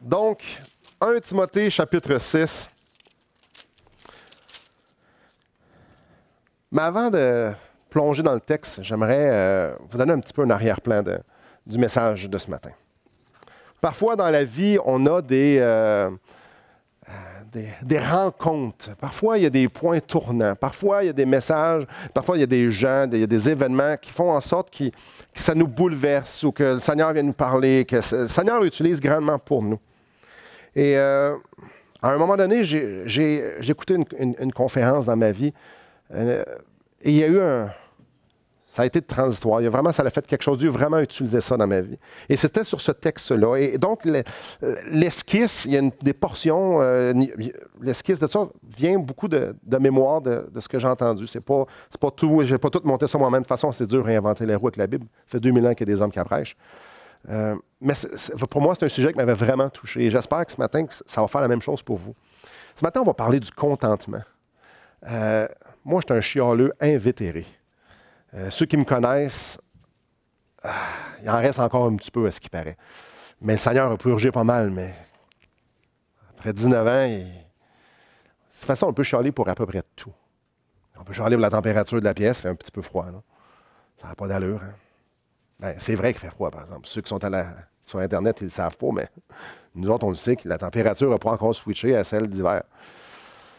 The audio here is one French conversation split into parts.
Donc, 1 Timothée, chapitre 6. Mais avant de plonger dans le texte, j'aimerais vous donner un petit peu un arrière-plan du message de ce matin. Parfois, dans la vie, on a des rencontres. Parfois, il y a des points tournants. Parfois, il y a des messages. Parfois, il y a des gens, il y a des événements qui font en sorte que ça nous bouleverse ou que le Seigneur vient nous parler, que le Seigneur l'utilise grandement pour nous. Et à un moment donné, j'ai écouté une conférence dans ma vie et il y a eu ça a été transitoire. Ça a fait quelque chose. Dieu a vraiment utilisé ça dans ma vie. Et c'était sur ce texte-là. Et donc, l'esquisse, il y a des portions, l'esquisse de ça vient beaucoup de mémoire de ce que j'ai entendu. C'est pas tout, je n'ai pas tout monté ça moi-même. De toute façon, c'est dur de réinventer les roues avec la Bible. Ça fait 2000 ans qu'il y a des hommes qui prêchent. Mais pour moi, c'est un sujet qui m'avait vraiment touché. Et j'espère que ce matin, ça va faire la même chose pour vous. Ce matin, on va parler du contentement. Moi, je suis un chialeux invétéré. Ceux qui me connaissent, il en reste encore un petit peu à ce qui paraît. Mais le Seigneur a purgé pas mal, mais après 19 ans, de toute façon, on peut chialer pour à peu près tout. On peut chialer pour la température de la pièce, il fait un petit peu froid. Là. Ça n'a pas d'allure. Hein? Ben, c'est vrai qu'il fait froid, par exemple. Ceux qui sont sur Internet, ils ne le savent pas, mais nous autres, on le sait que la température n'a pas encore switché à celle d'hiver.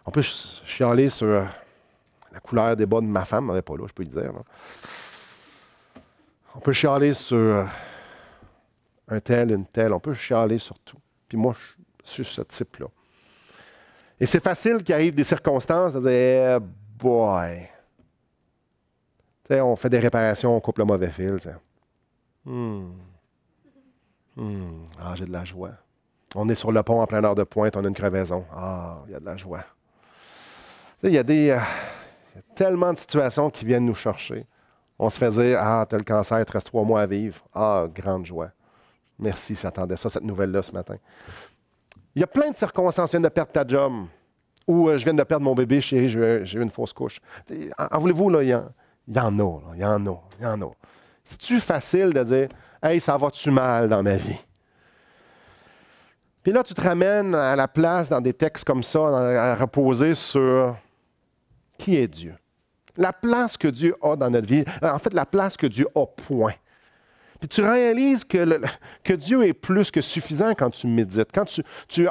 On peut chialer sur la couleur des bas de ma femme, elle n'est pas là, je peux le dire. Là. On peut chialer sur un tel, une telle. On peut chialer sur tout. Puis moi, je suis ce type-là. Et c'est facile qu'il arrive des circonstances de dire « boy ». Tu sais, on fait des réparations, on coupe le mauvais fil. Ah, j'ai de la joie. On est sur le pont en pleine heure de pointe, on a une crevaison. Ah, il y a de la joie. Tu sais, il y a tellement de situations qui viennent nous chercher. On se fait dire, ah, t'as le cancer, il te reste 3 mois à vivre. Ah, grande joie. Merci, j'attendais ça, cette nouvelle-là, ce matin. Il y a plein de circonstances. Je viens de perdre ta job. Ou je viens de perdre mon bébé, chérie, j'ai eu une fausse couche. En voulez-vous, là, il y en a. C'est-tu facile de dire, hey, ça va-tu mal dans ma vie? Puis là, tu te ramènes à la place dans des textes comme ça, à reposer sur qui est Dieu. La place que Dieu a dans notre vie, en fait, la place que Dieu a, point. Puis tu réalises que Dieu est plus que suffisant quand tu médites. Quand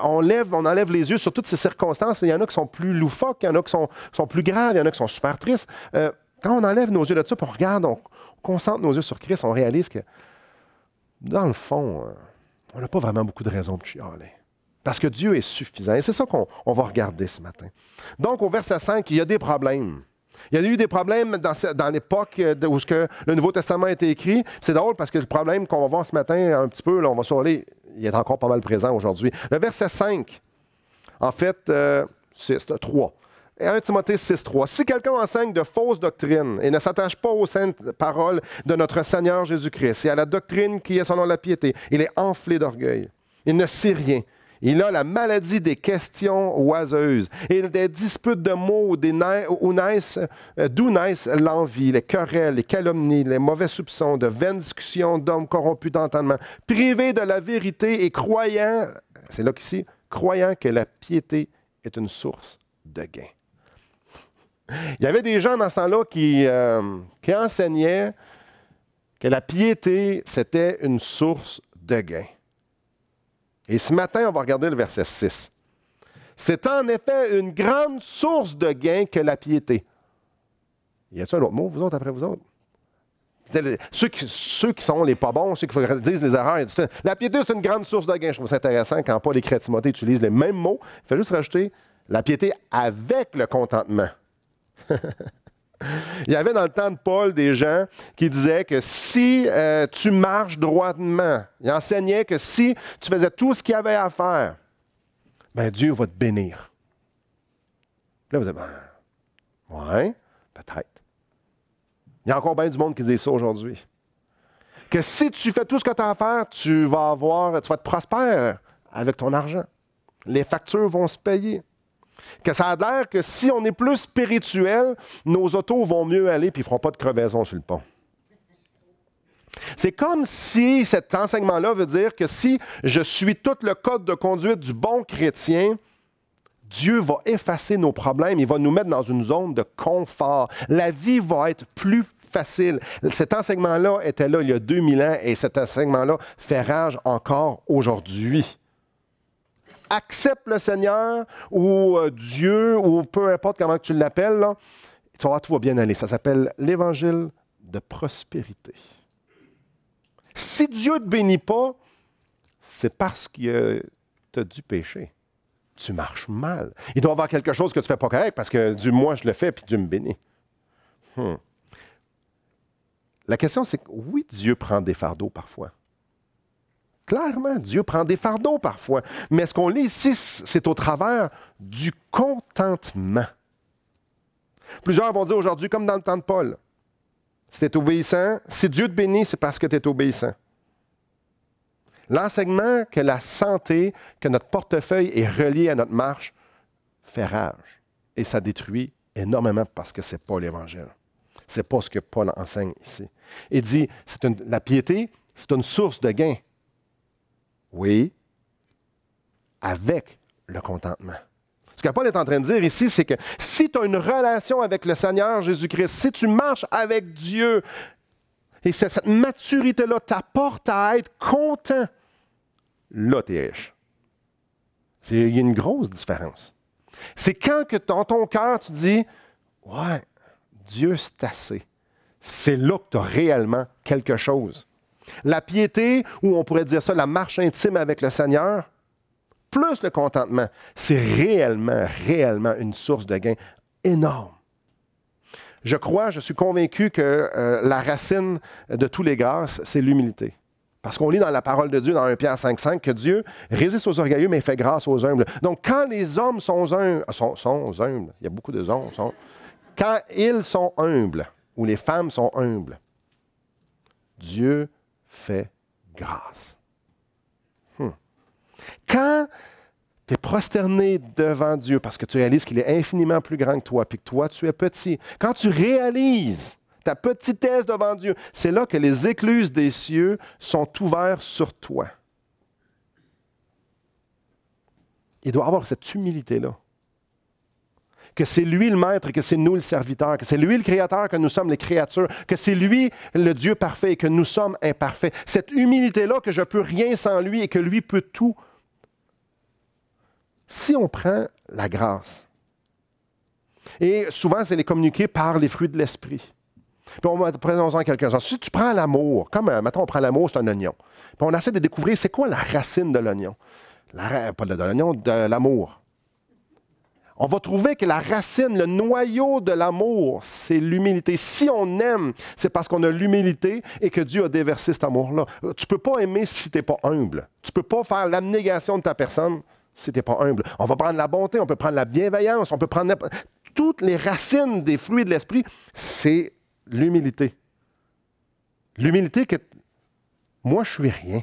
on enlève les yeux sur toutes ces circonstances, il y en a qui sont plus loufoques, il y en a qui sont plus graves, il y en a qui sont super tristes. Quand on enlève nos yeux de ça, puis on regarde, on concentre nos yeux sur Christ, on réalise que, dans le fond, on n'a pas vraiment beaucoup de raisons de chialer. Parce que Dieu est suffisant. Et c'est ça qu'on va regarder ce matin. Donc, au verset 5, il y a des problèmes. Il y a eu des problèmes dans l'époque où le Nouveau Testament a été écrit. C'est drôle parce que le problème qu'on va voir ce matin, un petit peu, là, on va survoler, il est encore pas mal présent aujourd'hui. Le verset 5, en fait, 3. Et 1 Timothée 6, 3. Si quelqu'un enseigne de fausses doctrines et ne s'attache pas aux saintes paroles de notre Seigneur Jésus-Christ et à la doctrine qui est selon la piété, il est enflé d'orgueil. Il ne sait rien. Il a la maladie des questions oiseuses et des disputes de mots d'où naissent l'envie, les querelles, les calomnies, les mauvais soupçons, de vaines discussions d'hommes corrompus d'entendement, privés de la vérité et croyant, c'est là qu'ici, croyant que la piété est une source de gain. Il y avait des gens dans ce temps-là qui enseignaient que la piété, c'était une source de gain. Et ce matin, on va regarder le verset 6. C'est en effet une grande source de gain que la piété. Y a-t-il un autre mot, vous autres, après vous autres? Ceux qui sont les pas bons, ceux qui disent les erreurs, la piété, c'est une grande source de gain. Je trouve ça intéressant quand Paul écrit à Timothée utilise les mêmes mots. Il fait juste rajouter la piété avec le contentement. Il y avait dans le temps de Paul des gens qui disaient que si tu marches droitement, il enseignait que si tu faisais tout ce qu'il y avait à faire, ben Dieu va te bénir. Là, vous dites, ouais, peut-être. Il y a encore bien du monde qui dit ça aujourd'hui. Que si tu fais tout ce que tu as à faire, tu vas être prospère avec ton argent. Les factures vont se payer. Que ça a l'air que si on est plus spirituel, nos autos vont mieux aller et ils ne feront pas de crevaison sur le pont. C'est comme si cet enseignement-là veut dire que si je suis tout le code de conduite du bon chrétien, Dieu va effacer nos problèmes, il va nous mettre dans une zone de confort. La vie va être plus facile. Cet enseignement-là était là il y a 2000 ans et cet enseignement-là fait rage encore aujourd'hui. Accepte le Seigneur ou Dieu ou peu importe comment tu l'appelles, là, tu vas voir, tout va bien aller. Ça s'appelle l'Évangile de prospérité. Si Dieu ne te bénit pas, c'est parce que tu as dû pécher. Tu marches mal. Il doit y avoir quelque chose que tu ne fais pas correct parce que Dieu, moi, je le fais puis Dieu me bénit. La question, c'est que oui, Dieu prend des fardeaux parfois. Clairement, Dieu prend des fardeaux parfois. Mais ce qu'on lit ici, c'est au travers du contentement. Plusieurs vont dire aujourd'hui, comme dans le temps de Paul, si tu es obéissant, si Dieu te bénit, c'est parce que tu es obéissant. L'enseignement que la santé, que notre portefeuille est relié à notre marche, fait rage. Et ça détruit énormément parce que ce n'est pas l'Évangile. Ce n'est pas ce que Paul enseigne ici. Il dit, la piété, c'est une source de gain. Oui, avec le contentement. Ce que Paul est en train de dire ici, c'est que si tu as une relation avec le Seigneur Jésus-Christ, si tu marches avec Dieu, et cette maturité-là t'apporte à être content, là, tu es riche. Il y a une grosse différence. C'est quand que dans ton cœur, tu dis, ouais, Dieu, c'est assez. C'est là que tu as réellement quelque chose. La piété, ou on pourrait dire ça, la marche intime avec le Seigneur, plus le contentement, c'est réellement une source de gain énorme. Je suis convaincu que la racine de tous les grâces, c'est l'humilité. Parce qu'on lit dans la parole de Dieu, dans 1 Pierre 5,5, que Dieu résiste aux orgueilleux, mais fait grâce aux humbles. Donc, quand les hommes sont humbles, il y a beaucoup de hommes, quand ils sont humbles, ou les femmes sont humbles, Dieu fait grâce. Quand tu es prosterné devant Dieu parce que tu réalises qu'il est infiniment plus grand que toi, puis que toi, tu es petit, quand tu réalises ta petitesse devant Dieu, c'est là que les écluses des cieux sont ouvertes sur toi. Il doit avoir cette humilité-là. Que c'est lui le maître, que c'est nous le serviteur, que c'est lui le créateur, que nous sommes les créatures, que c'est lui le Dieu parfait et que nous sommes imparfaits. Cette humilité-là que je ne peux rien sans lui et que lui peut tout. Si on prend la grâce, et souvent c'est les communiquer par les fruits de l'esprit. Puis on va présenter en quelques-uns. Si tu prends l'amour, comme maintenant on prend l'amour, c'est un oignon. Puis on essaie de découvrir c'est quoi la racine de l'oignon. Pas de l'oignon, de l'amour. On va trouver que la racine, le noyau de l'amour, c'est l'humilité. Si on aime, c'est parce qu'on a l'humilité et que Dieu a déversé cet amour-là. Tu ne peux pas aimer si tu n'es pas humble. Tu ne peux pas faire l'abnégation de ta personne si tu n'es pas humble. On va prendre la bonté, on peut prendre la bienveillance, on peut prendre toutes les racines des fruits de l'esprit, c'est l'humilité. L'humilité que moi, je suis rien.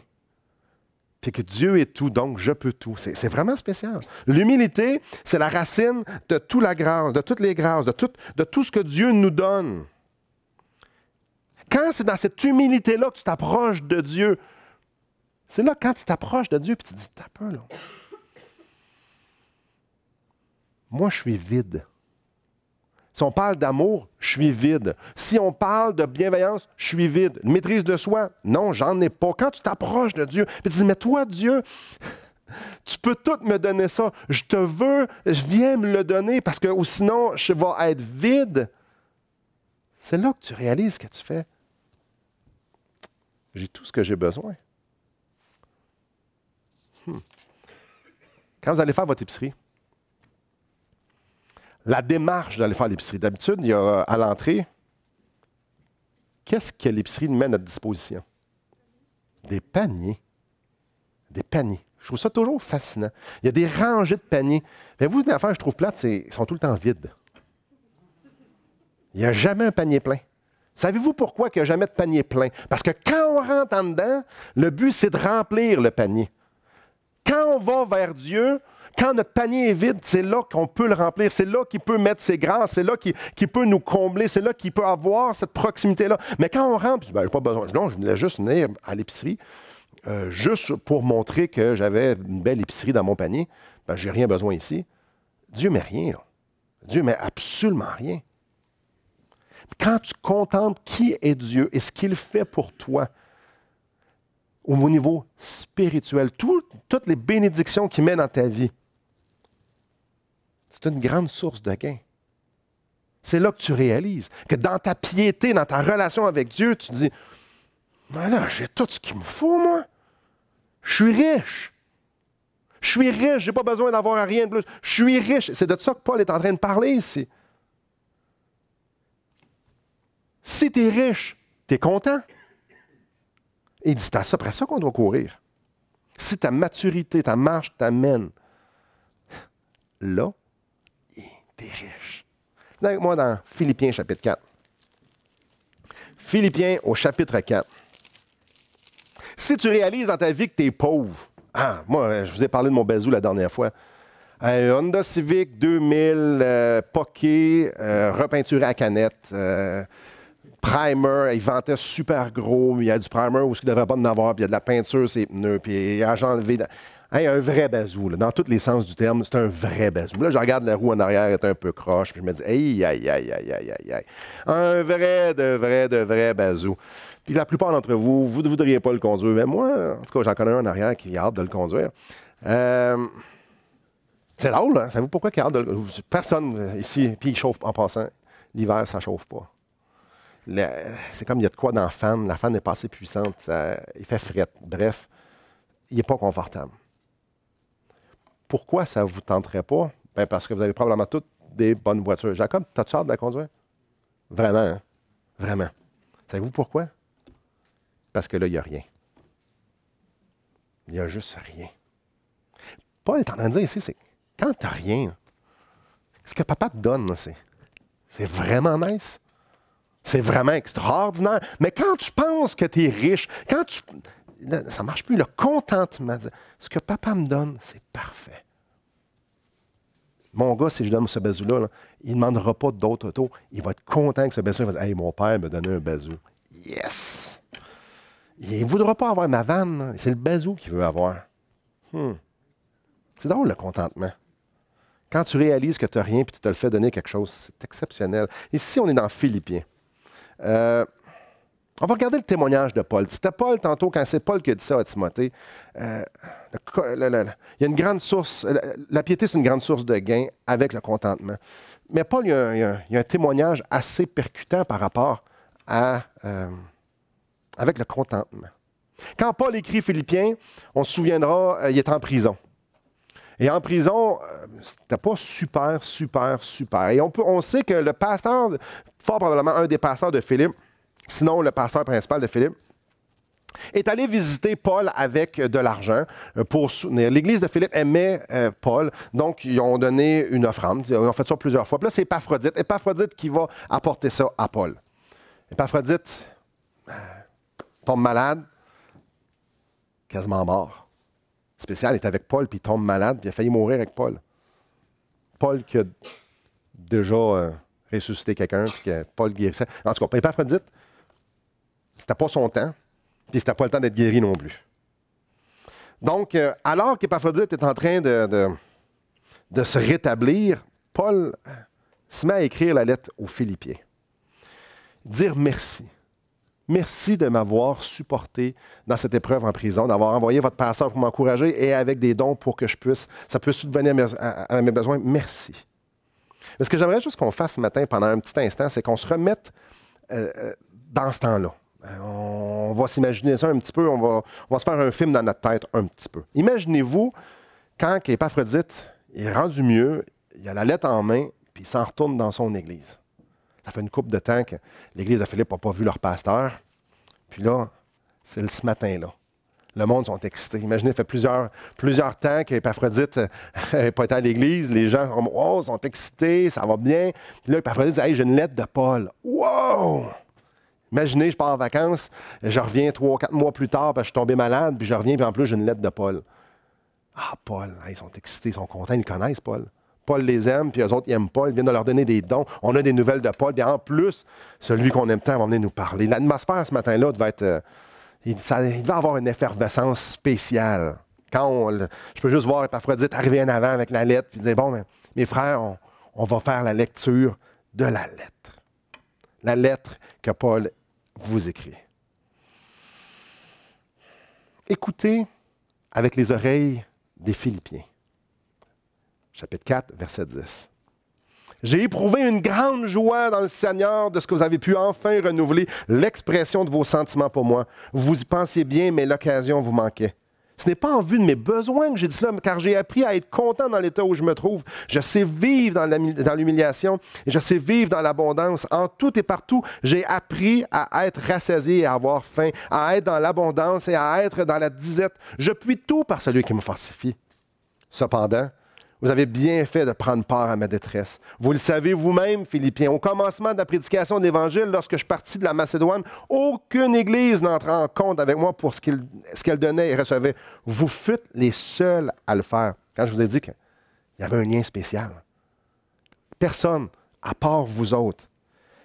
Puis que Dieu est tout, donc je peux tout. C'est vraiment spécial. L'humilité, c'est la racine de toute la grâce, de toutes les grâces, de tout ce que Dieu nous donne. Quand c'est dans cette humilité-là que tu t'approches de Dieu, c'est là quand tu t'approches de Dieu, puis tu te dis, t'as peur, là. Moi, je suis vide. Si on parle d'amour, je suis vide. Si on parle de bienveillance, je suis vide. Une maîtrise de soi, non, j'en ai pas. Quand tu t'approches de Dieu, puis tu dis, mais toi, Dieu, tu peux tout me donner ça. Je te veux, je viens me le donner parce que ou sinon, je vais être vide. C'est là que tu réalises ce que tu fais. J'ai tout ce que j'ai besoin. Quand vous allez faire votre épicerie, la démarche d'aller faire l'épicerie. D'habitude, il y a à l'entrée, qu'est-ce que l'épicerie met à notre disposition? Des paniers. Des paniers. Je trouve ça toujours fascinant. Il y a des rangées de paniers. Mais vous, l'affaire que je trouve plate, ils sont tout le temps vides. Il n'y a jamais un panier plein. Savez-vous pourquoi il n'y a jamais de panier plein? Parce que quand on rentre en dedans, le but, c'est de remplir le panier. Quand on va vers Dieu, Quand notre panier est vide, c'est là qu'on peut le remplir. C'est là qu'il peut mettre ses grâces. C'est là qu'il peut nous combler. C'est là qu'il peut avoir cette proximité-là. Mais quand on rentre, je n'ai pas besoin. Non, je voulais juste venir à l'épicerie, juste pour montrer que j'avais une belle épicerie dans mon panier. Ben, je n'ai rien besoin ici. Dieu ne met rien. Là. Dieu ne met absolument rien. Quand tu contemples qui est Dieu et ce qu'il fait pour toi, au niveau spirituel, toutes les bénédictions qu'il met dans ta vie, c'est une grande source de gain. C'est là que tu réalises que dans ta piété, dans ta relation avec Dieu, tu te dis, voilà, j'ai tout ce qu'il me faut, moi. Je suis riche. Je suis riche, je n'ai pas besoin d'avoir rien de plus. Je suis riche. C'est de ça que Paul est en train de parler ici. Si tu es riche, tu es content. Et il dit, c'est après ça qu'on doit courir. Si ta maturité, ta marche t'amène là, tu es riche. Viens avec moi dans Philippiens chapitre 4. Philippiens au chapitre 4. Si tu réalises dans ta vie que tu es pauvre, moi, je vous ai parlé de mon bazou la dernière fois. Honda Civic 2000, poké, repeinturé à canette, primer, il ventait super gros, il y a du primer où il ne devrait pas en avoir, puis il y a de la peinture sur les pneus, puis il a enlevé. Un vrai bazou, là, dans tous les sens du terme, c'est un vrai bazou. Là, je regarde la roue en arrière, elle est un peu croche, puis je me dis, aïe, aïe, aïe, aïe, aïe, aïe, aïe. Un vrai, de vrai bazou. Puis la plupart d'entre vous, vous ne voudriez pas le conduire, mais moi, en tout cas, j'en connais un en arrière qui a hâte de le conduire. C'est drôle, hein? Savez-vous pourquoi il a hâte de le conduire? Personne ici, puis il chauffe en passant. L'hiver, ça ne chauffe pas. C'est comme il y a de quoi dans la fan. La fan n'est pas assez puissante. Il fait frette. Bref, il n'est pas confortable. Pourquoi ça ne vous tenterait pas? Bien, parce que vous avez probablement toutes des bonnes voitures. Jacob, t'as-tu hâte de la conduire? Vraiment, hein? Vraiment. Savez-vous pourquoi? Parce que là, il n'y a rien. Il n'y a juste rien. Paul est en train de dire ici, c'est quand tu n'as rien, ce que papa te donne, c'est vraiment nice. C'est vraiment extraordinaire. Mais quand tu penses que tu es riche, ça ne marche plus, le contentement. Ce que papa me donne, c'est parfait. Mon gars, si je donne ce bazou-là, il ne demandera pas d'autres autos. Il va être content que ce bazou, il va dire « Hey, mon père m'a donné un bazou. » Yes! Il ne voudra pas avoir ma vanne. C'est le bazou qu'il veut avoir. C'est drôle, le contentement. Quand tu réalises que tu n'as rien et tu te le fais donner quelque chose, c'est exceptionnel. Ici, on est dans Philippiens. On va regarder le témoignage de Paul. C'était Paul tantôt, quand c'est Paul qui a dit ça à Timothée. Il y a une grande source, la piété, c'est une grande source de gain avec le contentement. Mais Paul, il y a un témoignage assez percutant par rapport avec le contentement. Quand Paul écrit Philippiens, on se souviendra, il est en prison. Et en prison, c'était pas super. Et on sait que le pasteur, fort probablement un des pasteurs de Philippe, sinon le pasteur principal de Philippe, est allé visiter Paul avec de l'argent pour soutenir. L'Église de Philippe aimait Paul, donc ils ont donné une offrande. Ils ont fait ça plusieurs fois. Puis là, c'est Épaphrodite qui va apporter ça à Paul. Épaphrodite tombe malade, quasiment mort. Spécial est avec Paul, puis il tombe malade, puis il a failli mourir avec Paul. Paul qui a déjà ressuscité quelqu'un, puis que Paul guérissait. En tout cas, Épaphrodite, c'était pas son temps, puis c'était pas le temps d'être guéri non plus. Donc, alors qu'Épaphrodite est en train de se rétablir, Paul se met à écrire la lettre aux Philippiens. Dire merci. Merci de m'avoir supporté dans cette épreuve en prison, d'avoir envoyé votre pasteur pour m'encourager et avec des dons pour que ça puisse subvenir à mes besoins. Merci. Mais ce que j'aimerais juste qu'on fasse ce matin pendant un petit instant, c'est qu'on se remette dans ce temps-là. On va s'imaginer ça un petit peu, on va se faire un film dans notre tête un petit peu. Imaginez-vous quand Épaphrodite est rendu mieux, il a la lettre en main, puis il s'en retourne dans son église. Ça fait une couple de temps que l'Église de Philippe n'a pas vu leur pasteur. Puis là, c'est ce matin-là. Le monde sont excités. Imaginez, ça fait plusieurs temps qu'Épaphrodite n'a pas été à l'Église. Les gens sont excités, ça va bien. Puis là, Épaphrodite dit « Hey, j'ai une lettre de Paul. » Wow! Imaginez, je pars en vacances, je reviens 3 ou 4 mois plus tard, parce que je suis tombé malade, puis je reviens, puis en plus, j'ai une lettre de Paul. Ah, Paul, ils sont excités, ils sont contents, ils le connaissent, Paul. Paul les aime, puis eux autres, ils aiment Paul, ils viennent de leur donner des dons. On a des nouvelles de Paul, puis en plus, celui qu'on aime tant va venir nous parler. L'atmosphère ce matin-là devait être... il devait avoir une effervescence spéciale. Je peux juste voir Épaphrodite arriver en avant avec la lettre, puis dire, bon, mes frères, on va faire la lecture de la lettre. La lettre que Paul vous écrit. Écoutez avec les oreilles des Philippiens. Chapitre 4, verset 10. J'ai éprouvé une grande joie dans le Seigneur de ce que vous avez pu enfin renouveler l'expression de vos sentiments pour moi. Vous y pensiez bien, mais l'occasion vous manquait. Ce n'est pas en vue de mes besoins que j'ai dit cela, car j'ai appris à être content dans l'état où je me trouve. Je sais vivre dans l'humiliation et je sais vivre dans l'abondance. En tout et partout, j'ai appris à être rassasié et à avoir faim, à être dans l'abondance et à être dans la disette. Je puis tout par celui qui me fortifie. Cependant, vous avez bien fait de prendre part à ma détresse. Vous le savez vous-même, Philippiens, au commencement de la prédication de l'Évangile, lorsque je partis de la Macédoine, aucune Église n'entrait en compte avec moi pour ce qu'elle donnait et recevait. Vous fûtes les seuls à le faire. Quand je vous ai dit qu'il y avait un lien spécial. Personne, à part vous autres.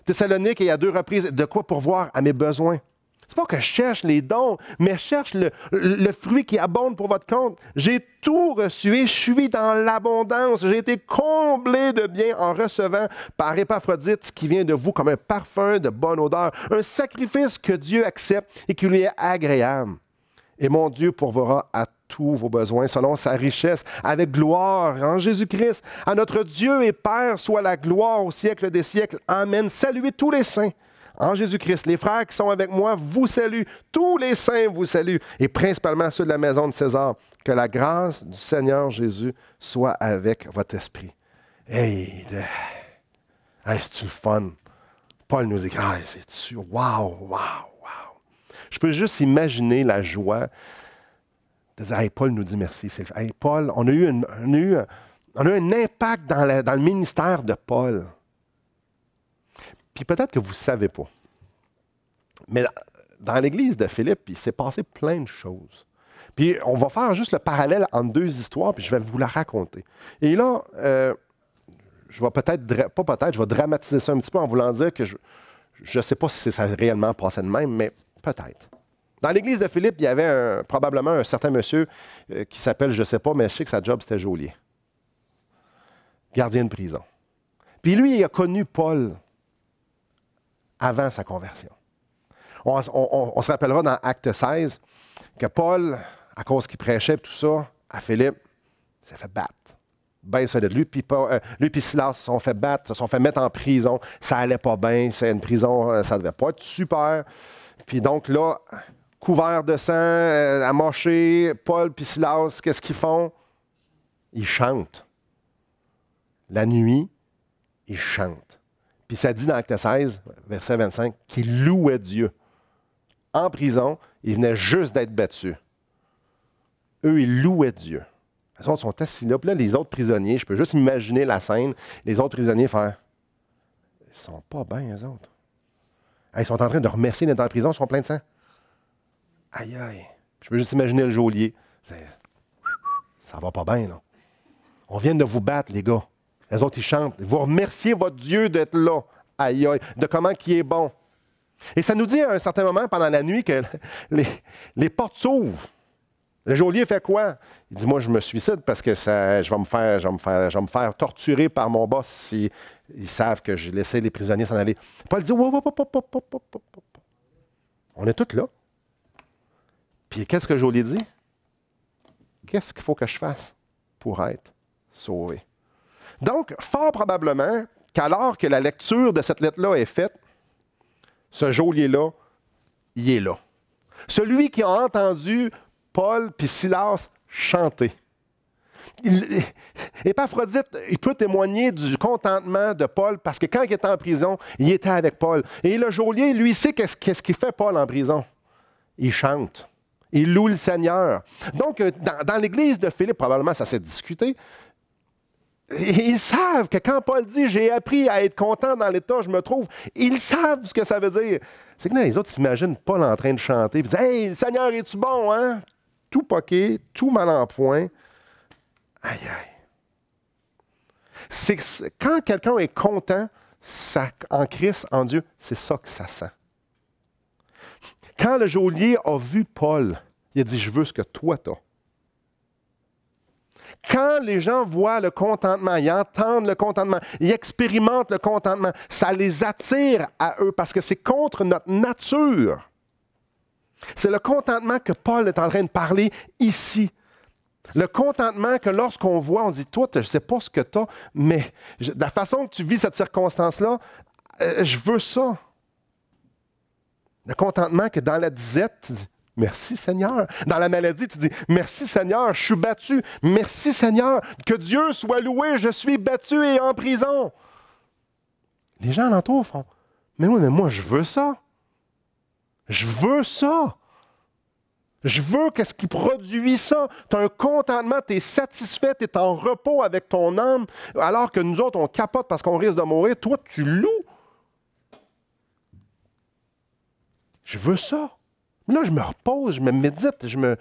Thessalonique, il y a 2 reprises, de quoi pourvoir à mes besoins. C'est pas que je cherche les dons, mais je cherche le fruit qui abonde pour votre compte. J'ai tout reçu et je suis dans l'abondance. J'ai été comblé de bien en recevant par Épaphrodite ce qui vient de vous comme un parfum de bonne odeur, un sacrifice que Dieu accepte et qui lui est agréable. Et mon Dieu pourvoira à tous vos besoins selon sa richesse, avec gloire en Jésus-Christ. À notre Dieu et Père soit la gloire au siècle des siècles. Amen. Saluez tous les saints. En Jésus-Christ, les frères qui sont avec moi vous saluent. Tous les saints vous saluent. Et principalement ceux de la maison de César. Que la grâce du Seigneur Jésus soit avec votre esprit. Hey, c'est-tu le fun? Paul nous écrit, c'est-tu? Wow, wow, wow. Je peux juste imaginer la joie de dire, hey, Paul nous dit merci. Hey, Paul, on a eu un impact dans le ministère de Paul. Puis peut-être que vous ne savez pas. Mais dans l'église de Philippe, il s'est passé plein de choses. Puis on va faire juste le parallèle entre 2 histoires, puis je vais vous la raconter. Et là, je vais dramatiser ça un petit peu en voulant dire que je ne sais pas si ça réellement passé de même, mais peut-être. Dans l'église de Philippe, il y avait probablement un certain monsieur qui s'appelle, je ne sais pas, mais je sais que sa job, c'était geôlier. Gardien de prison. Puis lui, il a connu Paul avant sa conversion. On se rappellera dans Acte 16 que Paul, à cause qu'il prêchait tout ça, à Philippe, s'est fait battre. Bien solide. Lui puis Silas se sont fait battre, se sont fait mettre en prison. Ça allait pas bien. C'est une prison, ça devait pas être super. Puis donc là, couvert de sang, amoché, Paul puis Silas, qu'est-ce qu'ils font? Ils chantent. La nuit, ils chantent. Puis ça dit dans Acte 16, verset 25, qu'il louait Dieu. En prison, il venait juste d'être battu. Eux, ils louaient Dieu. Les autres sont assis là. Puis là, les autres prisonniers, je peux juste imaginer la scène, les autres prisonniers faire, ils sont pas bien, eux autres. Ils sont en train de remercier d'être en prison, ils sont pleins de sang. Aïe, aïe. Je peux juste imaginer le geôlier. Ça va pas bien, là. On vient de vous battre, les gars. Les autres, ils chantent. Vous remerciez votre Dieu d'être là. Aïe, aïe. De comment il est bon. Et ça nous dit à un certain moment, pendant la nuit, que les portes s'ouvrent. Le geôlier fait quoi? Il dit, moi, je me suicide parce que je vais me faire torturer par mon boss s'ils savent que j'ai laissé les prisonniers s'en aller. Paul dit, on est tous là. Puis qu'est-ce que le geôlier dit? Qu'est-ce qu'il faut que je fasse pour être sauvé? Donc, fort probablement qu'alors que la lecture de cette lettre-là est faite, ce geôlier-là, il est là. Celui qui a entendu Paul puis Silas chanter. Épaphrodite, il peut témoigner du contentement de Paul parce que quand il était en prison, il était avec Paul. Et le geôlier, lui, sait qu'est-ce qu'il fait Paul en prison. Il chante. Il loue le Seigneur. Donc, dans l'église de Philippe, probablement, ça s'est discuté. Ils savent que quand Paul dit « j'ai appris à être content dans l'état où je me trouve », ils savent ce que ça veut dire. C'est que là, les autres s'imaginent Paul en train de chanter et disent « Hey, le Seigneur, es-tu bon, hein? » Tout poqué, tout mal en point. Aïe, aïe. Quand quelqu'un est content en Christ, en Dieu, c'est ça que ça sent. Quand le geôlier a vu Paul, il a dit, je veux ce que toi t'as. Quand les gens voient le contentement, ils entendent le contentement, ils expérimentent le contentement, ça les attire à eux parce que c'est contre notre nature. C'est le contentement que Paul est en train de parler ici. Le contentement que lorsqu'on voit, on dit, toi, je ne sais pas ce que tu as, mais de la façon que tu vis cette circonstance-là, je veux ça. Le contentement que dans la disette, tu dis, merci Seigneur. Dans la maladie, tu dis, merci Seigneur, je suis battu. Merci Seigneur, que Dieu soit loué, je suis battu et en prison. Les gens alentour font, mais oui, mais moi, je veux ça. Je veux ça. Je veux qu'est-ce qui produit ça. Tu as un contentement, tu es satisfait, tu es en repos avec ton âme, alors que nous autres, on capote parce qu'on risque de mourir. Toi, tu loues. Je veux ça. Là, je me repose, je me médite, je me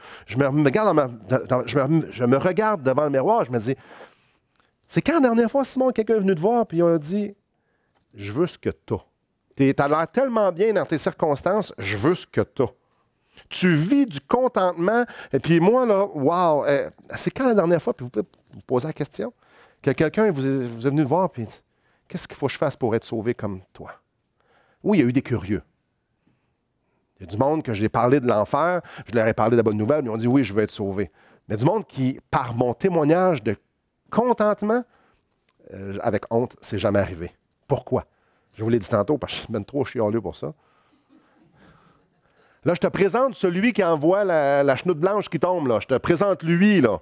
regarde devant le miroir, je me dis, c'est quand la dernière fois, Simon, quelqu'un est venu te voir et il a dit, je veux ce que tu as. Tu as l'air tellement bien dans tes circonstances, je veux ce que tu as. Tu vis du contentement, et puis moi, là, wow, c'est quand la dernière fois, puis vous pouvez vous poser la question, que quelqu'un vous est venu te voir et dit, qu'est-ce qu'il faut que je fasse pour être sauvé comme toi? Oui, il y a eu des curieux. Il y a du monde que j'ai parlé de l'enfer, je leur ai parlé de la bonne nouvelle, mais ils ont dit oui, je veux être sauvé. Mais du monde qui, par mon témoignage de contentement, avec honte, c'est jamais arrivé. Pourquoi? Je vous l'ai dit tantôt, parce que je suis même trop chialeux pour ça. Là, je te présente celui qui envoie la chenoute blanche qui tombe, là. Je te présente lui, là.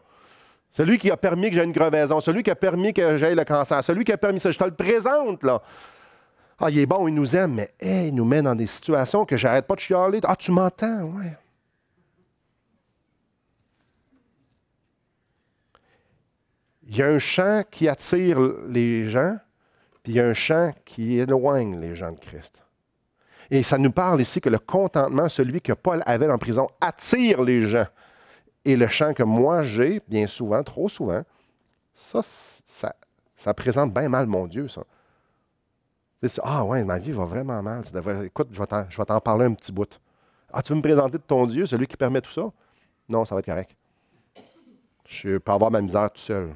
Celui qui a permis que j'aie une crevaison, celui qui a permis que j'aie le cancer, celui qui a permis ça. Je te le présente, là. Ah, il est bon, il nous aime, mais il nous met dans des situations que j'arrête pas de chialer. Ah, tu m'entends? Ouais. Il y a un chant qui attire les gens, puis il y a un chant qui éloigne les gens de Christ. Et ça nous parle ici que le contentement, celui que Paul avait en prison, attire les gens. Et le chant que moi j'ai, bien souvent, trop souvent, ça présente bien mal mon Dieu, ça. Ah ouais, ma vie va vraiment mal. Écoute, je vais t'en parler un petit bout. Ah, tu veux me présenter de ton Dieu, celui qui permet tout ça? Non, ça va être correct. Je peux avoir ma misère tout seul.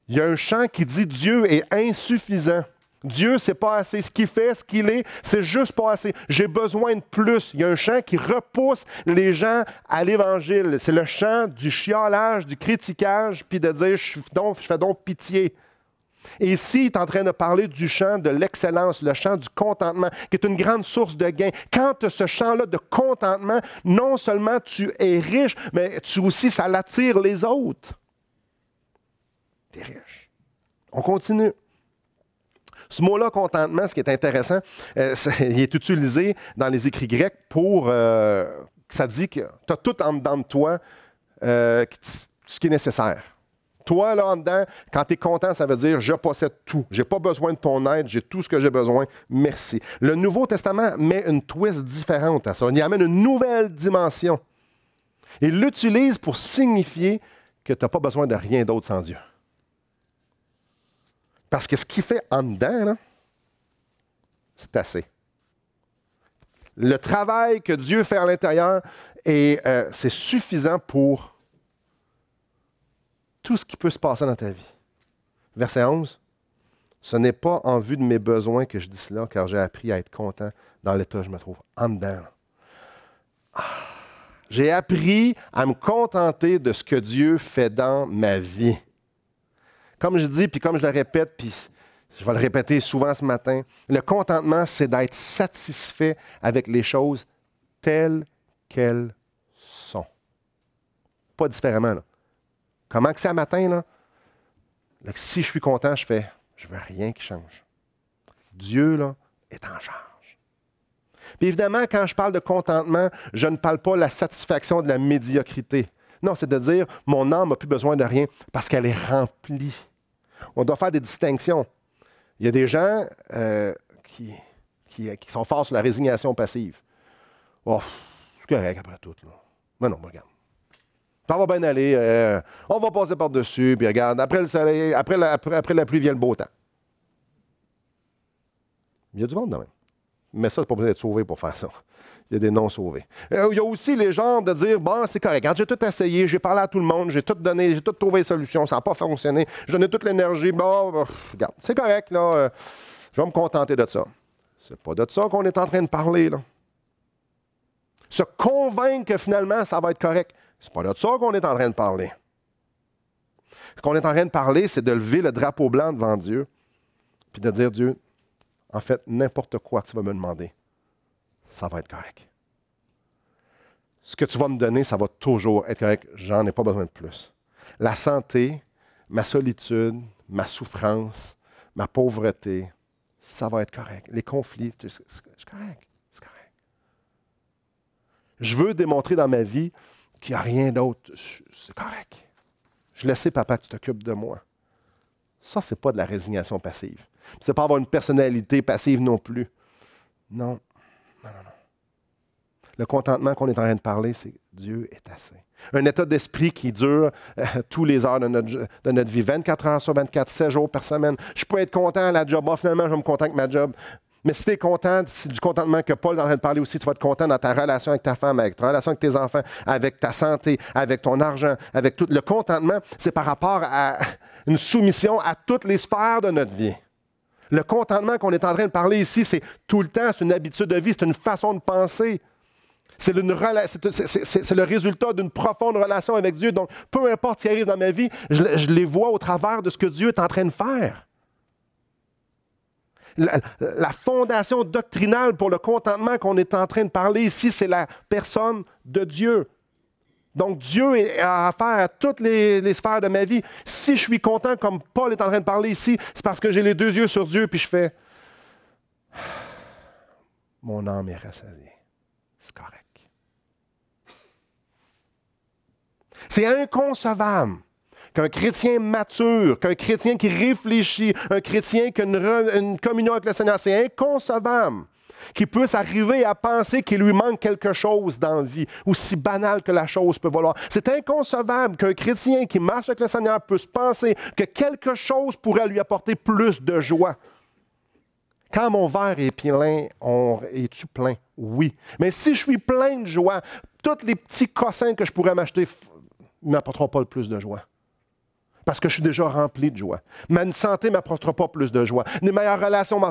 Il y a un chant qui dit Dieu est insuffisant. Dieu, c'est pas assez. Ce qu'il fait, ce qu'il est, c'est juste pas assez. J'ai besoin de plus. Il y a un chant qui repousse les gens à l'Évangile. C'est le chant du chiolage, du critiquage, puis de dire je fais donc pitié. Et ici, il est en train de parler du chant de l'excellence, le chant du contentement, qui est une grande source de gain. Quand tu as ce chant-là de contentement, non seulement tu es riche, mais tu aussi, ça l'attire les autres. Tu es riche. On continue. Ce mot-là, contentement, ce qui est intéressant, il est utilisé dans les écrits grecs pour... ça dit que tu as tout en dedans de toi, ce qui est nécessaire. Toi, là, en dedans, quand tu es content, ça veut dire « je possède tout. Je n'ai pas besoin de ton aide, j'ai tout ce que j'ai besoin. Merci. » Le Nouveau Testament met une twist différente à ça. Il y amène une nouvelle dimension. Il l'utilise pour signifier que tu n'as pas besoin de rien d'autre sans Dieu. Parce que ce qu'il fait en dedans, là, c'est assez. Le travail que Dieu fait à l'intérieur, c'est suffisant pour tout ce qui peut se passer dans ta vie. Verset 11. Ce n'est pas en vue de mes besoins que je dis cela, car j'ai appris à être content dans l'état où je me trouve. En dedans. J'ai appris à me contenter de ce que Dieu fait dans ma vie. Comme je dis, puis comme je le répète, puis je vais le répéter souvent ce matin, le contentement, c'est d'être satisfait avec les choses telles qu'elles sont. Pas différemment, là. Comment que c'est à matin, là? Si je suis content, je veux rien qui change. Dieu, là, est en charge. Puis évidemment, quand je parle de contentement, je ne parle pas de la satisfaction de la médiocrité. Non, c'est de dire, mon âme n'a plus besoin de rien parce qu'elle est remplie. On doit faire des distinctions. Il y a des gens qui sont forts sur la résignation passive. Oh, c'est correct après tout, là. Mais non, regarde. Ça va bien aller, on va passer par-dessus, puis regarde, après le soleil, après la pluie vient le beau temps. Il y a du monde, quand même. Mais ça, c'est pas besoin d'être sauvé pour faire ça. Il y a des non-sauvés. Il y a aussi les genres de dire, bon, c'est correct, quand j'ai tout essayé, j'ai parlé à tout le monde, j'ai tout donné, j'ai tout trouvé des solutions, ça n'a pas fonctionné, j'ai donné toute l'énergie, bon, regarde, c'est correct, là, je vais me contenter de ça. C'est pas de ça qu'on est en train de parler, là. Se convaincre que finalement, ça va être correct. C'est pas de ça qu'on est en train de parler. Ce qu'on est en train de parler, c'est de lever le drapeau blanc devant Dieu, puis de dire, Dieu, en fait, n'importe quoi que tu vas me demander, ça va être correct. Ce que tu vas me donner, ça va toujours être correct. J'en ai pas besoin de plus. La santé, ma solitude, ma souffrance, ma pauvreté, ça va être correct. Les conflits, c'est correct. C'est correct. Je veux démontrer dans ma vie qu'il n'y a rien d'autre. C'est correct. Je le sais, papa, que tu t'occupes de moi. Ça, ce n'est pas de la résignation passive. Ce n'est pas avoir une personnalité passive non plus. Non. Non. Le contentement qu'on est en train de parler, c'est Dieu est assez. Un état d'esprit qui dure tous les heures de notre vie, 24 heures sur 24, 7 jours par semaine. Je peux être content à la job. Finalement, je vais me contenter avec ma job. Mais si tu es content, c'est du contentement que Paul est en train de parler aussi. Tu vas être content dans ta relation avec ta femme, avec ta relation avec tes enfants, avec ta santé, avec ton argent, avec tout. Le contentement, c'est par rapport à une soumission à toutes les sphères de notre vie. Le contentement qu'on est en train de parler ici, c'est tout le temps, c'est une habitude de vie, c'est une façon de penser. C'est le résultat d'une profonde relation avec Dieu. Donc, peu importe ce qui arrive dans ma vie, je les vois au travers de ce que Dieu est en train de faire. La fondation doctrinale pour le contentement qu'on est en train de parler ici, c'est la personne de Dieu. Donc, Dieu a affaire à toutes les sphères de ma vie. Si je suis content, comme Paul est en train de parler ici, c'est parce que j'ai les deux yeux sur Dieu, puis je fais « Mon âme est rassasiée. » C'est correct. C'est inconcevable qu'un chrétien mature, qu'un chrétien qui réfléchit, un chrétien qui a une communion avec le Seigneur, c'est inconcevable qu'il puisse arriver à penser qu'il lui manque quelque chose dans la vie, aussi banal que la chose peut valoir. C'est inconcevable qu'un chrétien qui marche avec le Seigneur puisse penser que quelque chose pourrait lui apporter plus de joie. Quand mon verre est plein, es-tu plein? Oui. Mais si je suis plein de joie, tous les petits cossins que je pourrais m'acheter ne m'apporteront pas le plus de joie. Parce que je suis déjà rempli de joie. Ma santé ne m'apportera pas plus de joie. Mes meilleures relations ne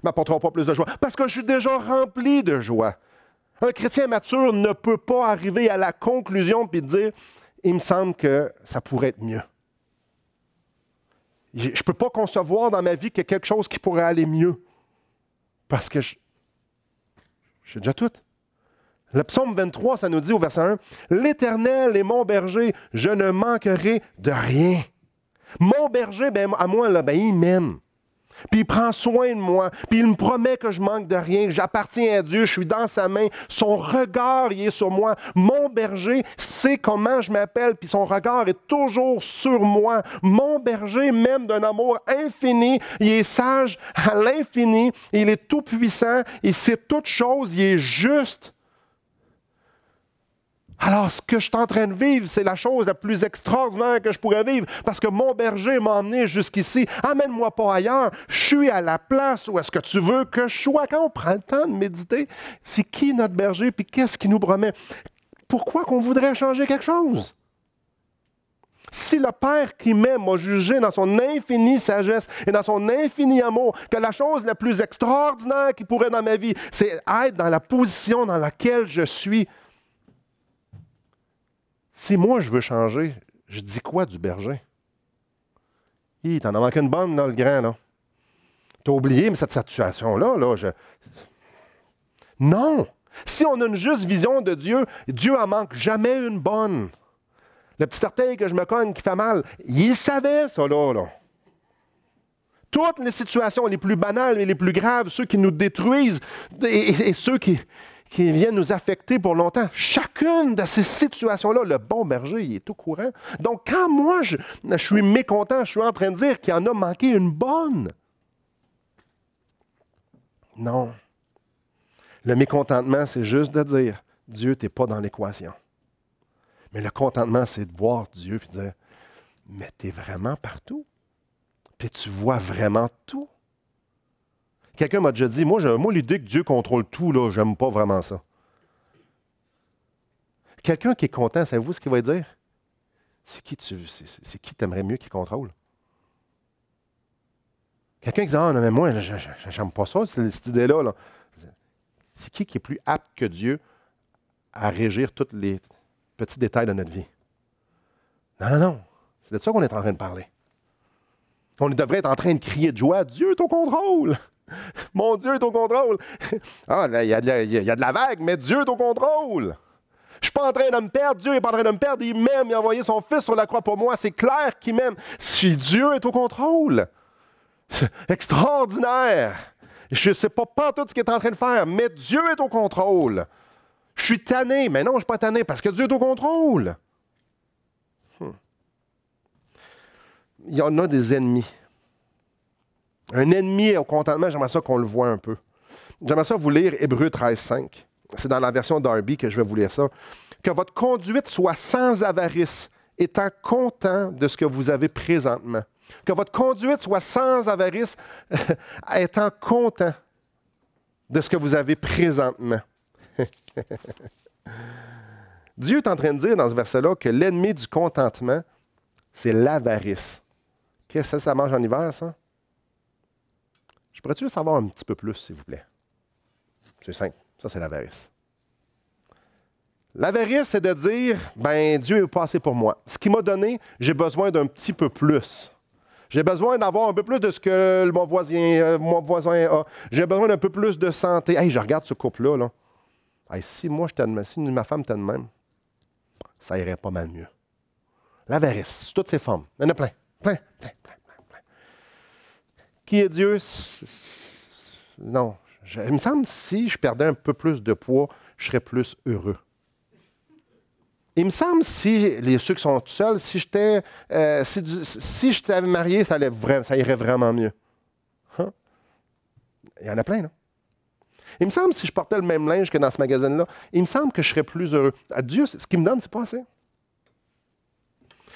m'apporteront pas plus de joie. Parce que je suis déjà rempli de joie. Un chrétien mature ne peut pas arriver à la conclusion et dire « Il me semble que ça pourrait être mieux. » Je ne peux pas concevoir dans ma vie qu'il y a quelque chose qui pourrait aller mieux. Parce que j'ai déjà tout. Le psaume 23, ça nous dit au verset 1, « L'Éternel est mon berger, je ne manquerai de rien. » Mon berger, à moi, là, il m'aime. Puis il prend soin de moi. Puis il me promet que je manque de rien, que j'appartiens à Dieu, je suis dans sa main. Son regard, il est sur moi. Mon berger sait comment je m'appelle, puis son regard est toujours sur moi. Mon berger m'aime d'un amour infini. Il est sage à l'infini. Il est tout-puissant. Il sait toutes choses. Il est juste. Alors, ce que je suis en train de vivre, c'est la chose la plus extraordinaire que je pourrais vivre parce que mon berger m'a emmené jusqu'ici. Amène-moi pas ailleurs. Je suis à la place où est-ce que tu veux que je sois. Quand on prend le temps de méditer, c'est qui notre berger puis qu'est-ce qu'il nous promet? Pourquoi qu'on voudrait changer quelque chose? Si le Père qui m'aime m'a jugé dans son infinie sagesse et dans son infini amour que la chose la plus extraordinaire qui pourrait dans ma vie, c'est être dans la position dans laquelle je suis. Si moi, je veux changer, je dis quoi du berger? T'en as manqué une bonne dans le grand, là. T'as oublié, mais cette situation-là, Non! Si on a une juste vision de Dieu, Dieu en manque jamais une bonne. Le petit orteil que je me cogne qui fait mal, il savait ça, là. Toutes les situations les plus banales et les plus graves, ceux qui nous détruisent et ceux qui viennent nous affecter pour longtemps. Chacune de ces situations-là, le bon berger, il est au courant. Donc, quand moi, je suis mécontent, je suis en train de dire qu'il en a manqué une bonne. Non. Le mécontentement, c'est juste de dire, Dieu, tu n'es pas dans l'équation. Mais le contentement, c'est de voir Dieu et de dire, mais tu es vraiment partout. Puis tu vois vraiment tout. Quelqu'un m'a déjà dit, moi l'idée que Dieu contrôle tout, là, j'aime pas vraiment ça. Quelqu'un qui est content, savez-vous ce qu'il va dire? C'est qui t'aimerais mieux qu'il contrôle? Quelqu'un qui dit, ah non, mais moi, j'aime pas ça, cette idée-là. Là. C'est qui est plus apte que Dieu à régir tous les petits détails de notre vie? Non. C'est de ça qu'on est en train de parler. On devrait être en train de crier de joie, Dieu est au contrôle! Mon Dieu est au contrôle! Ah, là, il y a de la vague, mais Dieu est au contrôle! Je ne suis pas en train de me perdre, Dieu n'est pas en train de me perdre, il m'aime, il a envoyé son Fils sur la croix pour moi, c'est clair qu'il m'aime. Si Dieu est au contrôle, c'est extraordinaire. Je ne sais pas tout ce qu'il est en train de faire, mais Dieu est au contrôle. Je suis tanné, mais non, je ne suis pas tanné parce que Dieu est au contrôle. Il y en a des ennemis. Un ennemi au contentement, j'aimerais ça qu'on le voit un peu. J'aimerais ça vous lire Hébreux 13:5. C'est dans la version Darby que je vais vous lire ça. Que votre conduite soit sans avarice, étant content de ce que vous avez présentement. Que votre conduite soit sans avarice, étant content de ce que vous avez présentement. Dieu est en train de dire dans ce verset-là que l'ennemi du contentement, c'est l'avarice. Qu'est-ce que ça mange en hiver, ça? Je pourrais-tu le savoir un petit peu plus, s'il vous plaît? C'est simple. Ça, c'est l'avarice. L'avarice, c'est de dire, ben Dieu est pas assez pour moi. Ce qu'il m'a donné, j'ai besoin d'un petit peu plus. J'ai besoin d'avoir un peu plus de ce que mon voisin a. J'ai besoin d'un peu plus de santé. Hey, je regarde ce couple-là. Là. Hey, si ma femme était de même, ça irait pas mal mieux. L'avarice, sous toutes ses formes. Il y en a plein. Plein. Qui est Dieu? Non. Il me semble que si je perdais un peu plus de poids, je serais plus heureux. Il me semble si ceux qui sont tout seuls, si j'étais marié, ça irait vraiment mieux. Hein? Il y en a plein, là. Il me semble si je portais le même linge que dans ce magazine-là, il me semble que je serais plus heureux. À Dieu, ce qu'il me donne, c'est pas assez.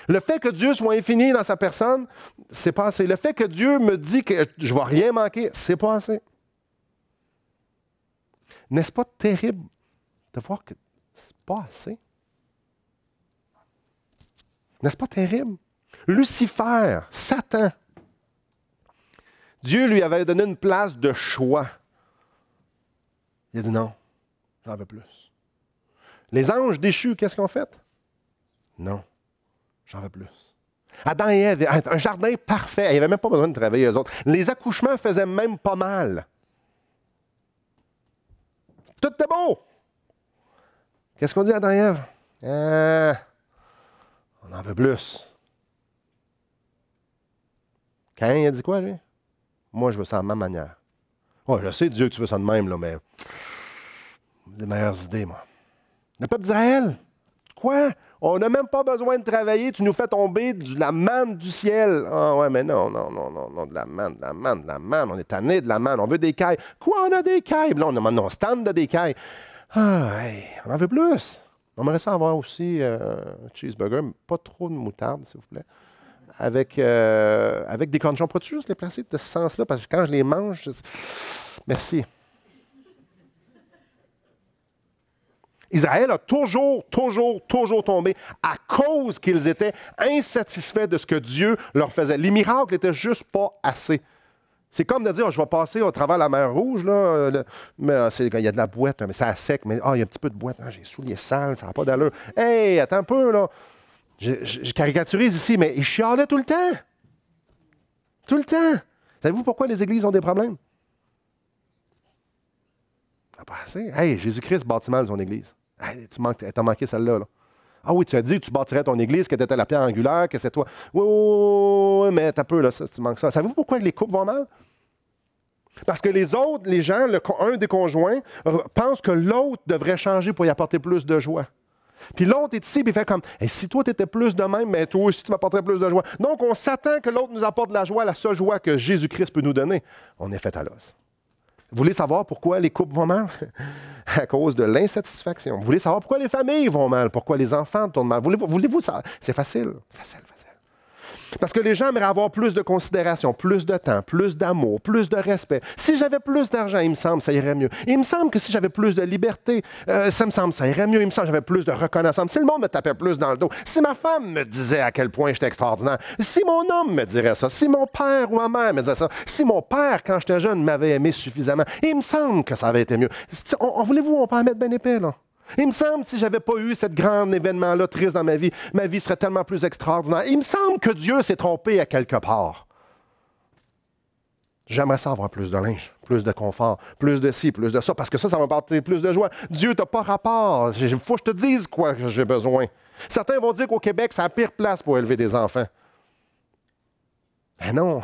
Le fait que Dieu soit infini dans sa personne, c'est pas assez. Le fait que Dieu me dit que je ne vais rien manquer, c'est pas assez. N'est-ce pas terrible de voir que c'est pas assez? N'est-ce pas terrible? Lucifer, Satan, Dieu lui avait donné une place de choix. Il a dit non, j'en veux plus. Les anges déchus, qu'est-ce qu'ils ont fait? Non, j'en veux plus. Adam et Ève, un jardin parfait. Il n'y avait même pas besoin de travailler eux autres. Les accouchements faisaient même pas mal. Tout était beau. Qu'est-ce qu'on dit à Adam et Ève? On en veut plus. Caïn, il a dit quoi, lui? Moi, je veux ça à ma manière. Oh, je sais, Dieu, tu veux ça de même, là, mais des meilleures idées, moi. Le peuple d'Israël, quoi? On n'a même pas besoin de travailler, tu nous fais tomber de la manne du ciel. Ah ouais, mais non, de la manne. On est tanné de la manne, on veut des cailles. Quoi, on a des cailles? Là, on stand de des cailles. Ah, hey, on en veut plus. On aimerait ça avoir aussi un cheeseburger, mais pas trop de moutarde, s'il vous plaît. Avec des cornichons. Peux-tu juste les placer de ce sens-là? Parce que quand je les mange, merci. Israël a toujours tombé à cause qu'ils étaient insatisfaits de ce que Dieu leur faisait. Les miracles n'étaient juste pas assez. C'est comme de dire, je vais passer au travers de la mer Rouge, là, mais il y a de la boîte, mais c'est à sec, mais il y a un petit peu de boîte, j'ai les souliers sales, ça n'a pas d'allure. Hey, attends un peu, là. Je caricaturise ici, mais ils chialaient tout le temps. Tout le temps. Savez-vous pourquoi les églises ont des problèmes? Ça n'a pas assez. Hey, Jésus-Christ bâtit mal son église. Hey, t'as manqué celle-là, là. Ah oui, tu as dit que tu bâtirais ton église, que tu étais la pierre angulaire, que c'est toi. Oui, mais t'as peu, là, ça, tu manques ça. Savez-vous pourquoi les couples vont mal? Parce que les gens, un des conjoints, pense que l'autre devrait changer pour y apporter plus de joie. Puis l'autre est ici, puis il fait comme, hey, si toi, tu étais plus de même, mais toi aussi, tu m'apporterais plus de joie. Donc, on s'attend que l'autre nous apporte de la joie, la seule joie que Jésus-Christ peut nous donner. On est fait à l'os. Vous voulez savoir pourquoi les couples vont mal? À cause de l'insatisfaction. Vous voulez savoir pourquoi les familles vont mal? Pourquoi les enfants tournent mal? Voulez-vous ça? C'est facile. Facile. Parce que les gens aimeraient avoir plus de considération, plus de temps, plus d'amour, plus de respect. Si j'avais plus d'argent, il me semble, ça irait mieux. Il me semble que si j'avais plus de liberté, ça irait mieux. Il me semble que j'avais plus de reconnaissance. Si le monde me tapait plus dans le dos, si ma femme me disait à quel point j'étais extraordinaire, si mon homme me dirait ça, si mon père ou ma mère me disait ça, si mon père, quand j'étais jeune, m'avait aimé suffisamment, il me semble que ça avait été mieux. Voulez-vous, on peut en mettre bien épais, là? Il me semble que si je n'avais pas eu ce grand événement-là triste dans ma vie serait tellement plus extraordinaire. Il me semble que Dieu s'est trompé à quelque part. J'aimerais ça avoir plus de linge, plus de confort, plus de ci, plus de ça, parce que ça va m'apporter plus de joie. Dieu, tu n'as pas rapport. Il faut que je te dise quoi que j'ai besoin. Certains vont dire qu'au Québec, c'est la pire place pour élever des enfants. Ben non.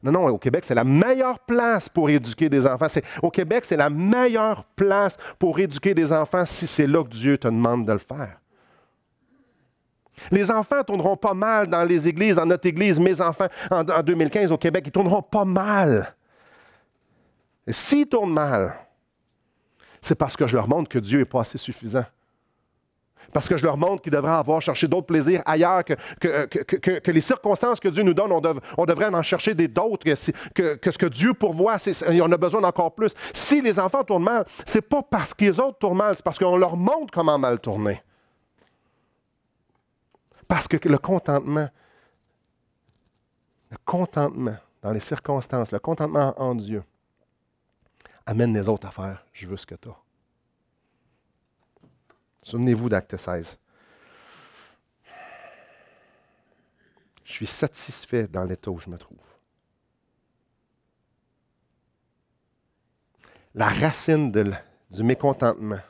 Non, au Québec, c'est la meilleure place pour éduquer des enfants. Au Québec, c'est la meilleure place pour éduquer des enfants si c'est là que Dieu te demande de le faire. Les enfants ne tourneront pas mal dans les églises, dans notre église, mes enfants, en 2015 au Québec, ils ne tourneront pas mal. Et s'ils tournent mal, c'est parce que je leur montre que Dieu n'est pas assez suffisant. Parce que je leur montre qu'ils devraient avoir cherché d'autres plaisirs ailleurs que les circonstances que Dieu nous donne, on devrait en chercher d'autres que ce que Dieu pourvoit. On a besoin d'encore plus. Si les enfants tournent mal, ce n'est pas parce que les autres tournent mal, c'est parce qu'on leur montre comment mal tourner. Parce que le contentement dans les circonstances, le contentement en Dieu, amène les autres à faire « je veux ce que tu as ». Souvenez-vous d'Acte 16. Je suis satisfait dans l'état où je me trouve. La racine du mécontentement,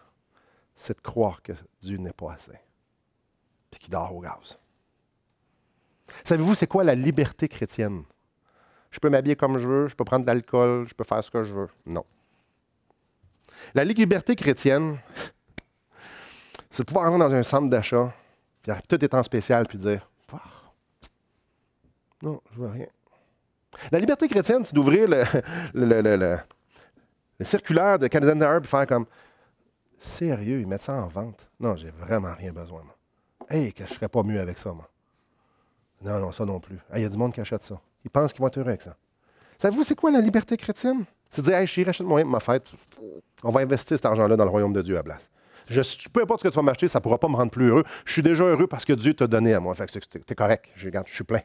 c'est de croire que Dieu n'est pas assez, puis qu'il dort au gaz. Savez-vous, c'est quoi la liberté chrétienne? Je peux m'habiller comme je veux, je peux prendre de l'alcool, je peux faire ce que je veux. Non. La liberté chrétienne, c'est de pouvoir entrer dans un centre d'achat, puis tout est en spécial, puis dire oh, non, je veux rien. La liberté chrétienne, c'est d'ouvrir le circulaire de Canadian Tire puis faire comme sérieux, ils mettent ça en vente. Non, j'ai vraiment rien besoin, moi. Hey, que je ne serais pas mieux avec ça, moi. Non, ça non plus. Il y a du monde qui achète ça. Ils pensent qu'ils vont être heureux avec ça. Savez-vous, c'est quoi la liberté chrétienne? C'est de dire, hey, chérie, achète-moi ma fête. On va investir cet argent-là dans le royaume de Dieu à place. Peu importe ce que tu vas m'acheter, ça ne pourra pas me rendre plus heureux. Je suis déjà heureux parce que Dieu t'a donné à moi. Fait que t'es correct. Je suis plein.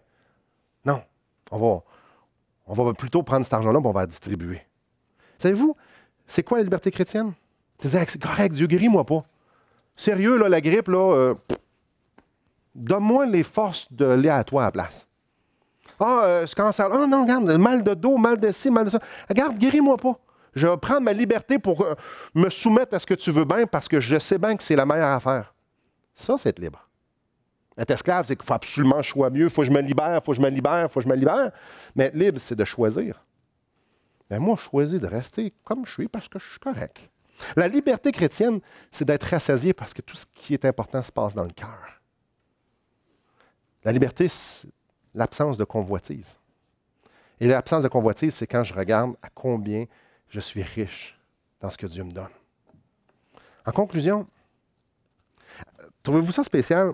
Non. On va plutôt prendre cet argent-là et on va le distribuer. Savez-vous, c'est quoi la liberté chrétienne? Tu dis, c'est correct, Dieu, guéris-moi pas. Sérieux, là, la grippe, là, donne-moi les forces de l'aller à toi à la place. Ce cancer. Ah non, regarde, mal de dos, mal de ci, mal de ça. Regarde, guéris-moi pas. Je vais prendre ma liberté pour me soumettre à ce que tu veux bien parce que je sais bien que c'est la meilleure affaire. Ça, c'est être libre. Être esclave, c'est qu'il faut absolument choisir mieux. Il faut que je me libère, il faut que je me libère, il faut que je me libère. Mais être libre, c'est de choisir. Mais moi, je choisis de rester comme je suis parce que je suis correct. La liberté chrétienne, c'est d'être rassasié parce que tout ce qui est important se passe dans le cœur. La liberté, c'est l'absence de convoitise. Et l'absence de convoitise, c'est quand je regarde à combien je suis riche dans ce que Dieu me donne. En conclusion, trouvez-vous ça spécial?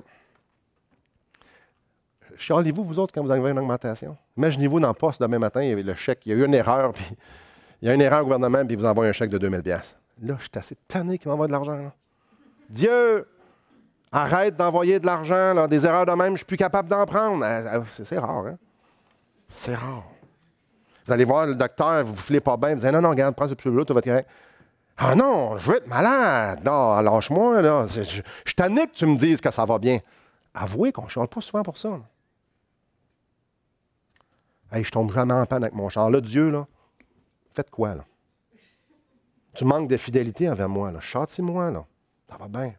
Chialez-vous, vous autres, quand vous avez une augmentation? Imaginez-vous dans le poste demain matin, il y avait le chèque, il y a eu une erreur, puis il y a une erreur au gouvernement, puis il vous envoie un chèque de 2000 $. Là, je suis assez tanné qu'il m'envoie de l'argent. Là. Dieu, arrête d'envoyer de l'argent, là, des erreurs de même, je ne suis plus capable d'en prendre. C'est rare, hein? C'est rare. Vous allez voir le docteur, vous ne filez pas bien, vous dites non, regarde, prends ce pilule-là, tu vas être correct. Ah non, je veux être malade. Non, lâche-moi, là. Je suis tanné que tu me dises que ça va bien. Avouez qu'on ne chiale pas souvent pour ça. Là. Hey, je tombe jamais en panne avec mon char. Là, Dieu, là, faites quoi, là? Tu manques de fidélité envers moi, là. Châtie-moi, là. Ça va bien.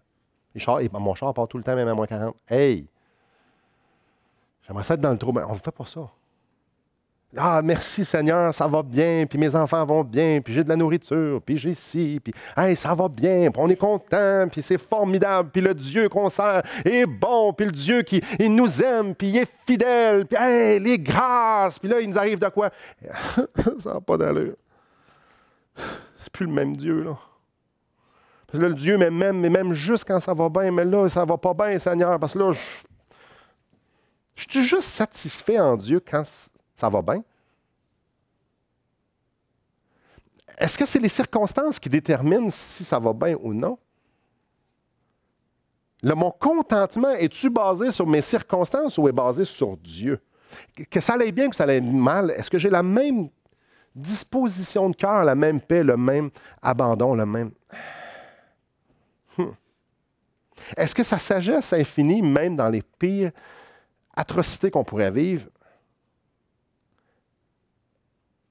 Mon char part tout le temps, même à moins 40. Hey! J'aimerais ça être dans le trou. Mais on ne fait pas ça. Ah, merci Seigneur, ça va bien, puis mes enfants vont bien, puis j'ai de la nourriture, puis j'ai ci, puis hey, ça va bien, puis on est content, puis c'est formidable, puis le Dieu qu'on sert est bon, puis le Dieu qui il nous aime, puis il est fidèle, puis hey, les grâces, puis là, il nous arrive de quoi? Ça n'a pas d'allure. c'est plus le même Dieu, là. Parce que là, le Dieu m'aime, mais même juste quand ça va bien, mais là, ça va pas bien, Seigneur, parce que là, je suis juste satisfait en Dieu quand ça va bien? Est-ce que c'est les circonstances qui déterminent si ça va bien ou non? Mon contentement, est-tu basé sur mes circonstances ou est basé sur Dieu? Que ça aille bien ou que ça aille mal, est-ce que j'ai la même disposition de cœur, la même paix, le même abandon, le même... Est-ce que sa sagesse infinie, même dans les pires atrocités qu'on pourrait vivre,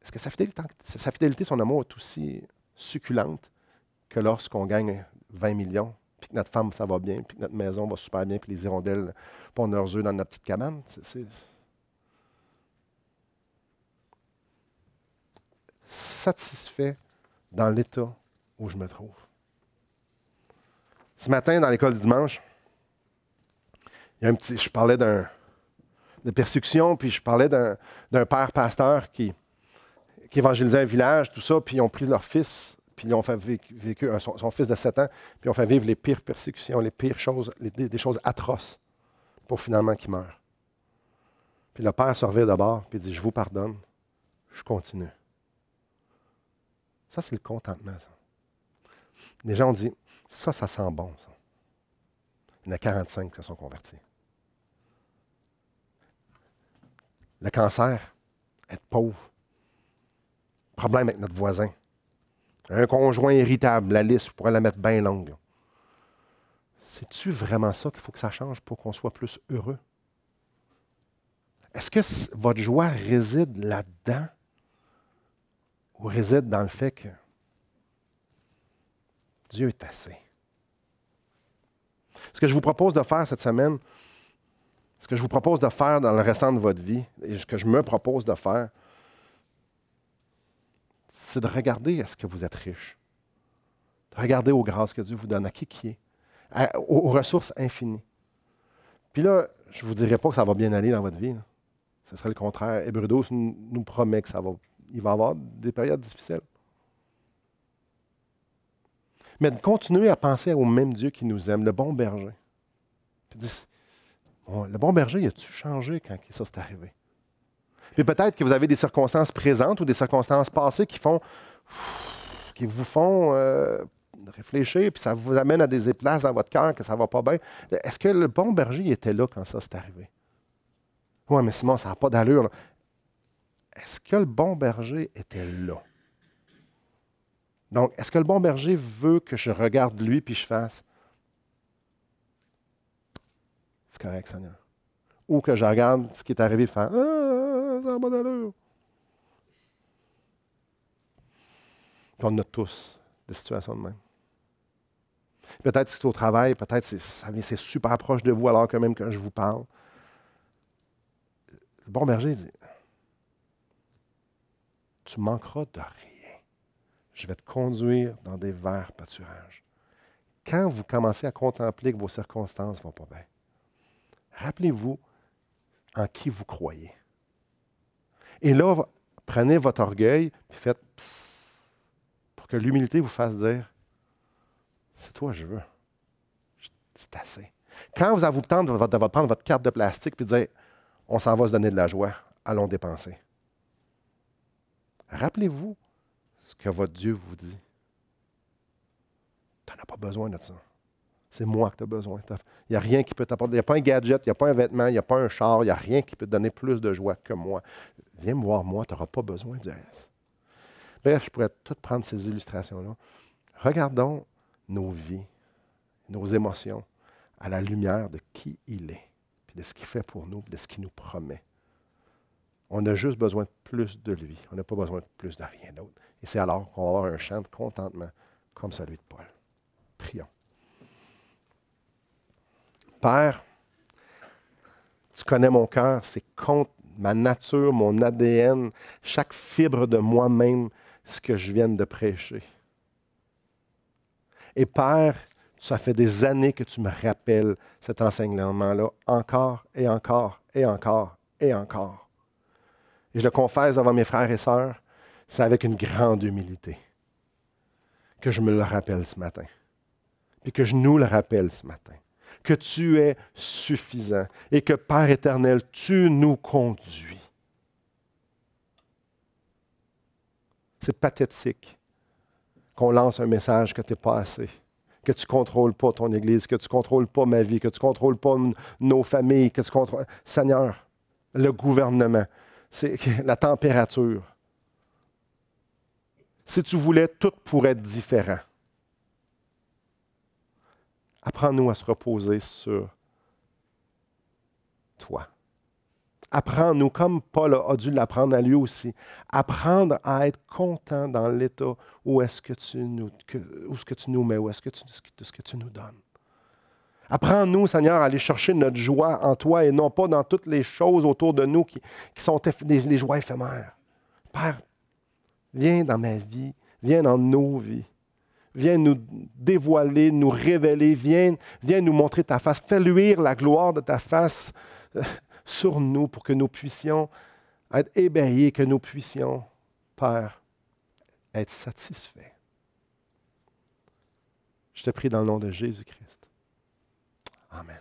est-ce que sa fidélité, son amour est aussi succulente que lorsqu'on gagne 20 millions, puis que notre femme, ça va bien, puis que notre maison va super bien, puis les hirondelles pondent leurs œufs dans notre petite cabane? Satisfait dans l'état où je me trouve. Ce matin, dans l'école du dimanche, je parlais de persécution, puis je parlais d'un père pasteur qui évangélisait un village, tout ça, puis ils ont pris leur fils, puis ils ont fait vécu son fils de 7 ans, puis ils ont fait vivre les pires persécutions, les pires choses, des choses atroces, pour finalement qu'il meure. Puis le père se revient d'abord, puis il dit, je vous pardonne, je continue. Ça, c'est le contentement, ça. Les gens ont dit, ça sent bon, ça. Il y en a 45 qui se sont convertis. Le cancer, être pauvre, problème avec notre voisin, un conjoint irritable, la liste, je pourrais la mettre bien longue. C'est-tu vraiment ça qu'il faut que ça change pour qu'on soit plus heureux? Est-ce que votre joie réside là-dedans ou réside dans le fait que Dieu est assez? Ce que je vous propose de faire cette semaine, ce que je vous propose de faire dans le restant de votre vie, et ce que je me propose de faire, c'est de regarder est-ce que vous êtes riche. De regarder aux grâces que Dieu vous donne, à qui est, aux ressources infinies. Puis là, je ne vous dirai pas que ça va bien aller dans votre vie. Là. Ce serait le contraire. Hébreux 12 nous promet que il va y avoir des périodes difficiles. Mais de continuer à penser au même Dieu qui nous aime, le bon berger. Puis le bon berger, il a-tu changé quand ça s'est arrivé? Puis peut-être que vous avez des circonstances présentes ou des circonstances passées qui vous font réfléchir, puis ça vous amène à des places dans votre cœur que ça ne va pas bien. Est-ce que le bon berger était là quand ça s'est arrivé? Oui, mais Simon, ça n'a pas d'allure. Là. Est-ce que le bon berger était là? Donc, est-ce que le bon berger veut que je regarde lui puis je fasse c'est correct, Seigneur? Ou que je regarde ce qui est arrivé et faire ça n'a pas d'allure. Puis on a tous des situations de même. Peut-être que c'est au travail, peut-être que c'est super proche de vous alors que même quand je vous parle. Le bon berger dit, tu manqueras de rien. Je vais te conduire dans des verts pâturages. Quand vous commencez à contempler que vos circonstances ne vont pas bien, rappelez-vous en qui vous croyez. Et là, prenez votre orgueil et faites psst, pour que l'humilité vous fasse dire, c'est toi que je veux. C'est assez. Quand vous avez le temps de prendre votre carte de plastique et de dire, on s'en va se donner de la joie, allons dépenser. Rappelez-vous ce que votre Dieu vous dit. Tu n'en as pas besoin de ça. C'est moi que tu as besoin. Il n'y a rien qui peut t'apporter. Il n'y a pas un gadget, il n'y a pas un vêtement, il n'y a pas un char, il n'y a rien qui peut te donner plus de joie que moi. Viens me voir, moi, tu n'auras pas besoin du reste. Bref, je pourrais tout prendre ces illustrations-là. Regardons nos vies, nos émotions, à la lumière de qui il est, puis de ce qu'il fait pour nous, de ce qu'il nous promet. On a juste besoin de plus de lui. On n'a pas besoin de plus de rien d'autre. Et c'est alors qu'on va avoir un chant de contentement comme celui de Paul. Prions. Père, tu connais mon cœur, c'est contre ma nature, mon ADN, chaque fibre de moi-même, ce que je viens de prêcher. Et Père, ça fait des années que tu me rappelles cet enseignement-là, encore et encore et encore et encore. Et je le confesse devant mes frères et sœurs, c'est avec une grande humilité. que je me le rappelle ce matin. Puis que je nous le rappelle ce matin. Que tu es suffisant et que, Père éternel, tu nous conduis. C'est pathétique qu'on lance un message que tu n'es pas assez, que tu ne contrôles pas ton Église, que tu ne contrôles pas ma vie, que tu ne contrôles pas nos familles, que tu contrôles... Seigneur, le gouvernement, c'est la température. Si tu voulais, tout pourrait être différent. Apprends-nous à se reposer sur toi. Apprends-nous, comme Paul a dû l'apprendre à lui aussi, apprendre à être content dans l'état où est-ce que tu nous mets, où est-ce que tu nous donnes. Apprends-nous, Seigneur, à aller chercher notre joie en toi et non pas dans toutes les choses autour de nous qui sont les joies éphémères. Père, viens dans ma vie, viens dans nos vies. Viens nous dévoiler, nous révéler, viens nous montrer ta face. Fais luire la gloire de ta face sur nous pour que nous puissions être ébahis, que nous puissions, Père, être satisfaits. Je te prie dans le nom de Jésus-Christ. Amen.